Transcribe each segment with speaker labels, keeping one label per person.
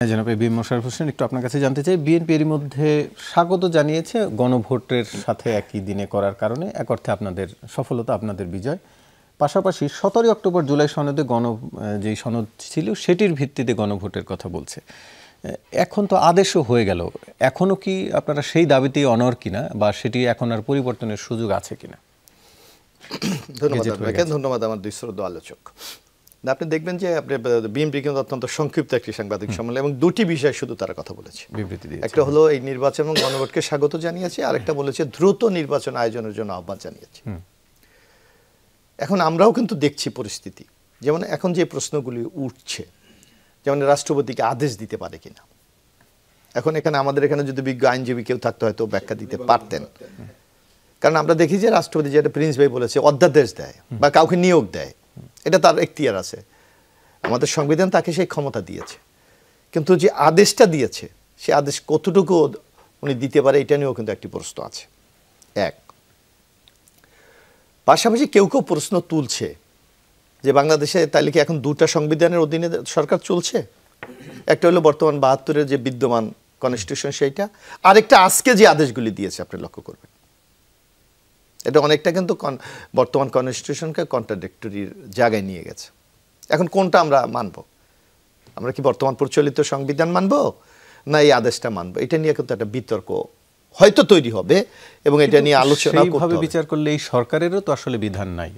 Speaker 1: জনাব বি মোশাররফ হোসেন, একটু আপনার কাছে জানতে চাই, বিএনপি এর মধ্যে স্বাগত জানিয়েছে গণভোটের সাথে একই দিনে করার কারণে, এক অর্থে আপনাদের সফলতা, আপনাদের বিজয়। পাশাপাশি 17 অক্টোবর জুলাই সনদে যেই সনদ ছিল সেটির ভিত্তিতে গণভোটের কথা বলছে। এখন তো আদেশও হয়ে গেল, এখনো কি আপনারা সেই দাবিতেই অনড় কিনা, বা সেটি এখন আর পরিবর্তনের সুযোগ আছে কিনা?
Speaker 2: ধন্যবাদ আমার দুই শ্রদ্ধেয় আলোচক। আপনি দেখবেন যে আপনি বিএনপি কিন্তু অত্যন্ত সংক্ষিপ্ত একটি সাংবাদিক সম্মেলন এবং দুটি বিষয় শুধু তারা কথা বলেছে, বিবৃতি দিয়েছে। একটা হলো এই নির্বাচন এবং গণভোটকে স্বাগত জানিয়েছে, আরেকটা বলেছে দ্রুত নির্বাচন আয়োজনের জন্য আহ্বান জানিয়েছে। এখন আমরাও কিন্তু দেখছি পরিস্থিতি, যেমন এখন যে প্রশ্নগুলি উঠছে, যেমন রাষ্ট্রপতিকে আদেশ দিতে পারে কিনা। এখন এখানে আমাদের এখানে যদি বিজ্ঞ আইনজীবী কেউ থাকতে হয়তো ব্যাখ্যা দিতে পারতেন, কারণ আমরা দেখি যে রাষ্ট্রপতি যেটা প্রিন্স ভাই বলেছে অধ্যাদেশ দেয় বা কাউকে নিয়োগ দেয়, এটা তার এখতিয়ার আছে, আমাদের সংবিধান তাকে সেই ক্ষমতা দিয়েছে। কিন্তু যে আদেশটা দিয়েছে সে আদেশ কতটুকু উনি দিতে পারে এটা নিয়েও কিন্তু একটি প্রশ্ন আছে। এক, পাশাপাশি কেউ কেউ প্রশ্ন তুলছে যে বাংলাদেশে তাহলে কি এখন দুটা সংবিধানের অধীনে সরকার চলছে? একটা হলো বর্তমান ৭২-এর যে বিদ্যমান কনস্টিটিউশন সেইটা, আরেকটা আজকে যে আদেশগুলি দিয়েছে আপনি লক্ষ্য করবেন, এটা অনেকটা কিন্তু বর্তমান কনস্টিটিউশনকে কন্ট্রাডিক্টরির জায়গায় নিয়ে গেছে। এখন কোনটা আমরা মানব? আমরা কি বর্তমান প্রচলিত সংবিধান মানব না এই আদেশটা মানব? এটা নিয়ে কিন্তু একটা বিতর্ক হয়তো তৈরি হবে এবং এটা নিয়ে আলোচনা করতে হবে।
Speaker 1: বিচার করলে এই সরকারেরও তো আসলে বিধান নাই,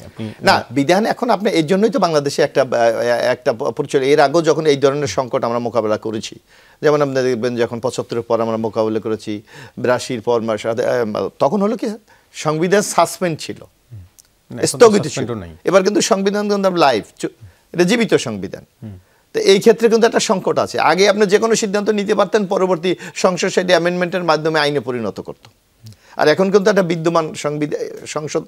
Speaker 2: না বিধান এখন আপনি এর জন্যই তো বাংলাদেশে একটা পরিচয়, এর আগেও যখন এই ধরনের সংকট আমরা মোকাবেলা করেছি, যেমন আপনি দেখবেন যখন ৭৫-এর পর আমরা মোকাবেলা করেছি, ৮২-র পর তখন হলো কি সংবিধান সাসপেন্ড ছিল, স্থগিত ছিল। এবার কিন্তু সংবিধান কিন্তু লাইভ, এটা জীবিত সংবিধান। তো এই ক্ষেত্রে কিন্তু একটা সংকট আছে। আগে আপনি যে কোনো সিদ্ধান্ত নিতে পারতেন, পরবর্তী সংসদ সেটি অ্যামেন্ডমেন্টের মাধ্যমে আইনে পরিণত করত। আর এখন কিন্তু একটা বিদ্যমান সংসদ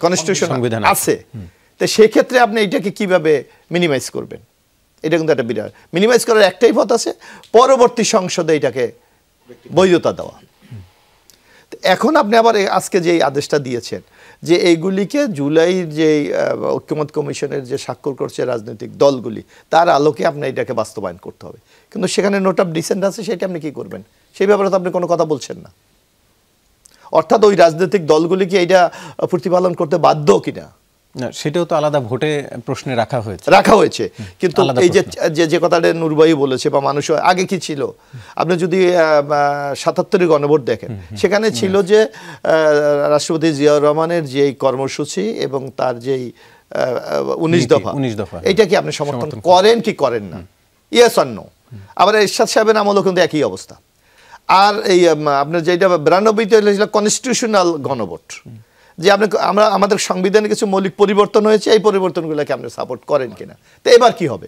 Speaker 2: কনস্টিটিউশন আছে। তো সেক্ষেত্রে আপনি এটাকে কিভাবে মিনিমাইজ করবেন? এটা কিন্তু একটা বিরাট মিনিমাইজ করার একটাই পথ আছে, পরবর্তী সংসদে এটাকে বৈধতা দেওয়া। এখন আপনি আবার আজকে যে আদেশটা দিয়েছেন যে এইগুলিকে জুলাইয়ের যে ঐক্যমত কমিশনের যে স্বাক্ষর করছে রাজনৈতিক দলগুলি, তার আলোকে আপনার এটাকে বাস্তবায়ন করতে হবে। কিন্তু সেখানে নোট অফ ডিসেন্ট আছে, সেটা আপনি কি করবেন? সেই ব্যাপারে তো আপনি কোনো কথা বলছেন না। অর্থাৎ ওই রাজনৈতিক দলগুলি কি এটা প্রতিপালন করতে বাধ্য কিনা,
Speaker 1: সেটাও তো আলাদা ভোটে প্রশ্নে রাখা হয়েছে।
Speaker 2: কিন্তু এই যে কথাটা নূরবাই বলেছে বা মানুষ আগে কি ছিল, আপনি যদি ৭৭-এর গণভোট দেখেন, সেখানে ছিল যে রাষ্ট্রপতি জিয়াউর রহমানের যে কর্মসূচি এবং তার যেই ১৯ দফা, এটা কি আপনি সমর্থন করেন কি করেন না, ইয়েস অর নো। আবার এরশাদ সাহেবের আমলও কিন্তু একই অবস্থা। আর এই আপনার যেটা ৯২-তে হয়েছিল কনস্টিটিউশনাল গণভোট, যে আমরা আমাদের সংবিধানে কিছু মৌলিক পরিবর্তন হয়েছে, এই পরিবর্তনগুলোকে আপনি সাপোর্ট করেন কিনা। তো এবার কি হবে?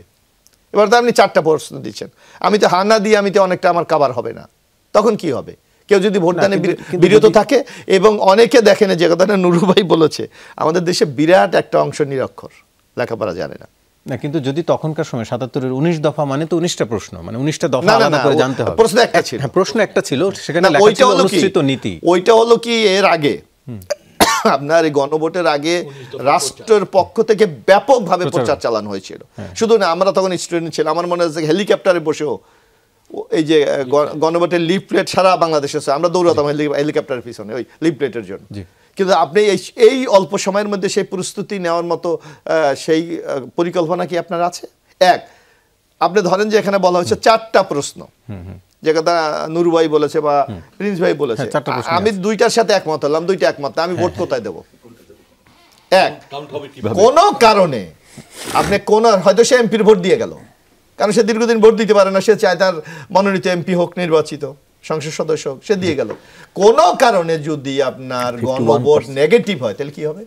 Speaker 2: এবার তো আপনি 4টা প্রশ্ন দিচ্ছেন, আমি তো হানা দিয়ে আমি তো অনেকটা আমার কাভার হবে না, তখন কি হবে? কেউ যদি ভোটদানে বিরত থাকে, এবং অনেকে দেখেন যে কথাটা নুরু ভাই বলেছে, আমাদের দেশে বিরাট একটা অংশ নিরক্ষর, লেখাপড়া জানে না।
Speaker 1: না, কিন্তু যদি তখনকার সময় ৭৭-এর ১৯ দফা মানে তো 19টা প্রশ্ন, মানে 19টা দফা আলাদা করে জানতে হবে। প্রশ্ন একটা ছিল, সেখানে লেখা ছিল অনুসৃত নীতি।
Speaker 2: ওইটা হলো কি এর আগে আপনার এই গণভোটের আগে রাষ্ট্রের পক্ষ থেকে ব্যাপকভাবে প্রচার চালানো হয়েছিল। শুধু না, আমরা তখন স্টুডেন্ট ছিলাম, আমার মনে হচ্ছে হেলিকপ্টারে বসেও এই যে গণভোটের লিফলেট সারা বাংলাদেশে আমরা দৌড়াতাম হেলিকপ্টারের পিছনে ওই লিফলেটের জন্য। কিন্তু আপনি এই অল্প সময়ের মধ্যে সেই প্রস্তুতি নেওয়ার মতো সেই পরিকল্পনা কি আপনার আছে? এক, আপনি ধরেন যে এখানে বলা হয়েছে 4টা প্রশ্ন, যে কথা নুরু ভাই বলেছে বা প্রিন্স ভাই বলেছে, আমি 2টার সাথে একমত হলাম, 2টা একমত, আমি ভোট কোথায় দেব? এক, কোন কারণে আপনি হয়তো সে এমপির ভোট দিয়ে গেল, কারণ সে দীর্ঘদিন ভোট দিতে পারে না, সে চায় তার মনোনীত এমপি হোক, নির্বাচিত সংসদ সদস্য হোক, সে দিয়ে গেল। কোন কারণে যদি আপনার গণভোট নেগেটিভ হয়, তাহলে কি হবে?